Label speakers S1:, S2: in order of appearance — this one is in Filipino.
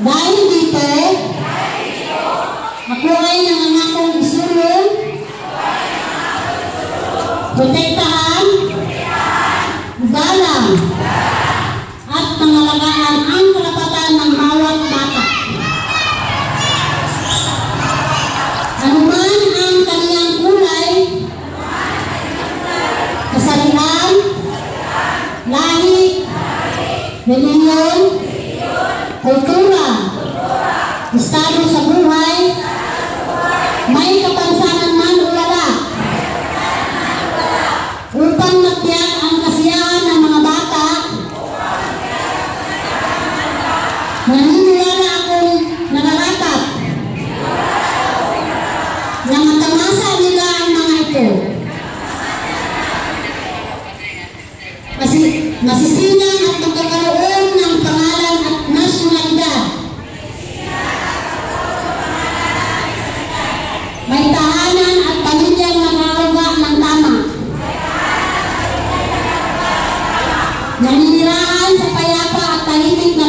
S1: Dahil dito, ako ay nangangakong isulong, protektahan, galang, at pangalagaan ang karapatan ng bawat bata. Anuman ang kaniyang kulay, kasarian, lahi, reliyon, kultura, estado sa buhay, may kapansanan man o wala, upang magtiyak ang kasiyahan ng mga bata. Naniniwala akong nararapat na matamasa nila ang mga ito. Kasi masisilang at magkakaroon ng pangalan at nasyonalidad. May tahanan at pamilyang nag-aaruga ng tama. Naninirahan sa payapa at tahimik na